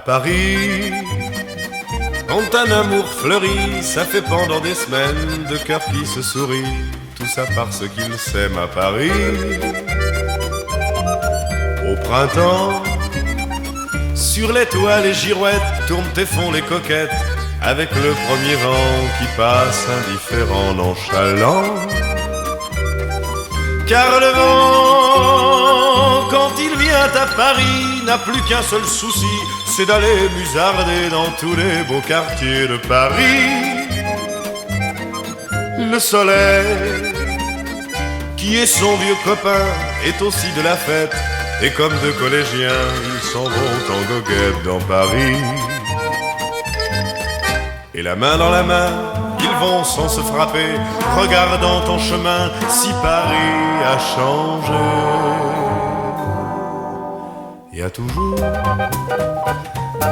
Paris, quand un amour fleurit, ça fait pendant des semaines de cœurs qui se sourient, tout ça parce qu'ils s'aiment à Paris. Au printemps, sur les toits les girouettes tournent et font les coquettes, avec le premier vent qui passe indifférent, nonchalant. Car le vent, quand il vient à Paris, n'a plus qu'un seul souci, c'est d'aller musarder dans tous les beaux quartiers de Paris. Le soleil, qui est son vieux copain, est aussi de la fête, et comme deux collégiens, ils s'en vont en goguette dans Paris. Et la main dans la main, ils vont sans se frapper, regardant en chemin si Paris a changé. Il y a toujours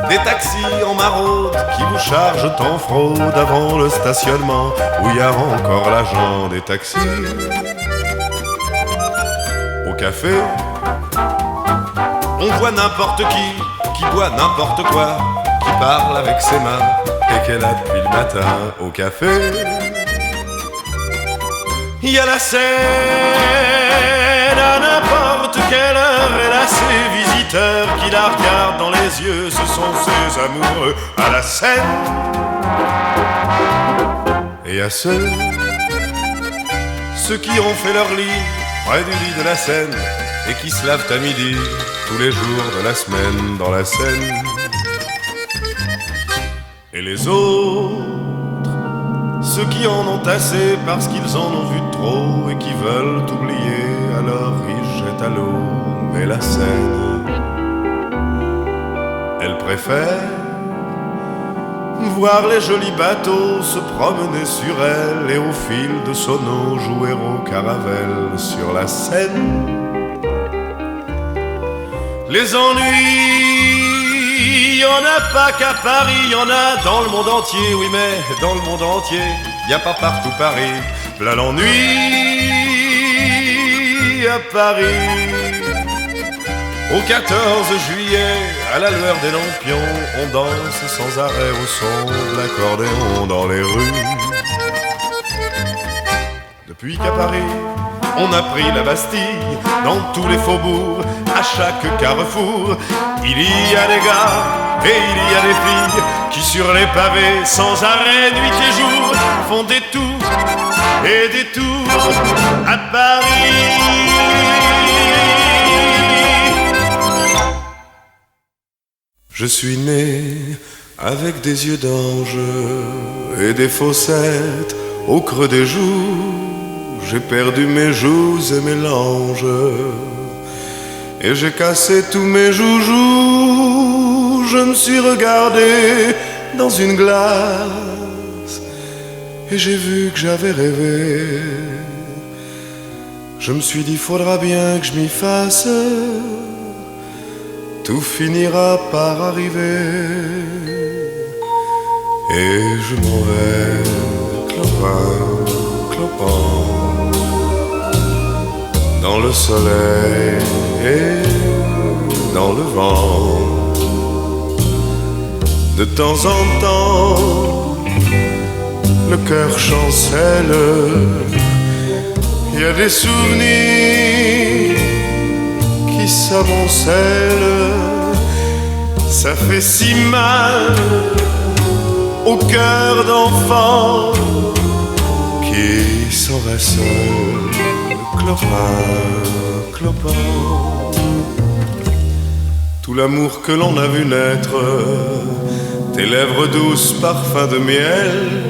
des taxis en maraude qui vous chargent en fraude avant le stationnement, où il y a encore l'agent des taxis. Au café, on voit n'importe qui boit n'importe quoi, qui parle avec ses mains et qu'elle a depuis le matin. Au café, il y a la scène à n'importe quelle heure, et là ces visiteurs qui la regardent dans les yeux, ce sont ses amoureux à la scène. Et à ceux qui ont fait leur lit près du lit de la Seine et qui se lavent à midi tous les jours de la semaine dans la Seine. Et les autres, ceux qui en ont assez parce qu'ils en ont vu trop et qui veulent oublier, alors ils jettent à l'eau. Mais la Seine, elle préfère voir les jolis bateaux se promener sur elle et au fil de son eau jouer au caravelle sur la Seine. Les ennuis, y en a pas qu'à Paris, y en a dans le monde entier, oui mais dans le monde entier, y a pas partout Paris. V'là l'ennui à Paris. Au 14 juillet, à la lueur des lampions, on danse sans arrêt au son de l'accordéon dans les rues. Depuis qu'à Paris, on a pris la Bastille, dans tous les faubourgs, à chaque carrefour, il y a des gars et il y a des filles qui sur les pavés, sans arrêt nuit et jour, font des tours et des tours à Paris. Je suis né avec des yeux d'ange et des fossettes au creux des joues. J'ai perdu mes joues et mes langes, et j'ai cassé tous mes joujoux. Je me suis regardé dans une glace et j'ai vu que j'avais rêvé. Je me suis dit faudra bien que je m'y fasse, tout finira par arriver. Et je m'en vais clopin, clopin, dans le soleil et dans le vent. De temps en temps, le cœur chancelle, il y a des souvenirs qui s'amoncellent. Ça fait si mal au cœur d'enfant qui s'en va seul, clopin, clopin. Tout l'amour que l'on a vu naître, tes lèvres douces, parfum de miel,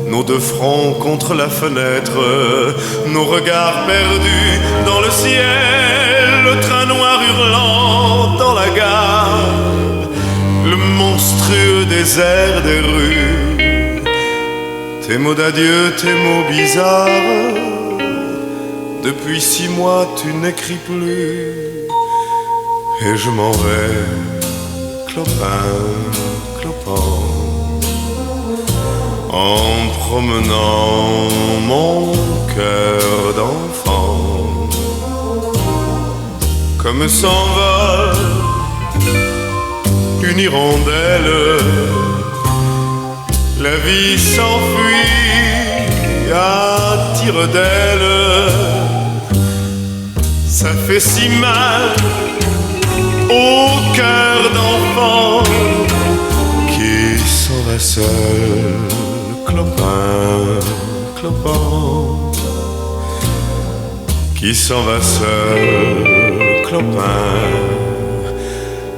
nos deux fronts contre la fenêtre, nos regards perdus dans le ciel, le train noir hurlant dans la gare, le monstrueux désert des rues, tes mots d'adieu, tes mots bizarres. Depuis 6 mois tu n'écris plus, et je m'en vais, clopin, clopin, en promenant mon cœur d'enfant, comme s'envole une hirondelle. La vie s'enfuit à tire d'aile. Ça fait si mal au cœur d'enfant qui s'en va seul, clopin, clopin, qui s'en va seul, clopin,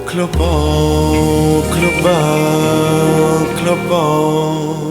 clopin, clopin, clopin.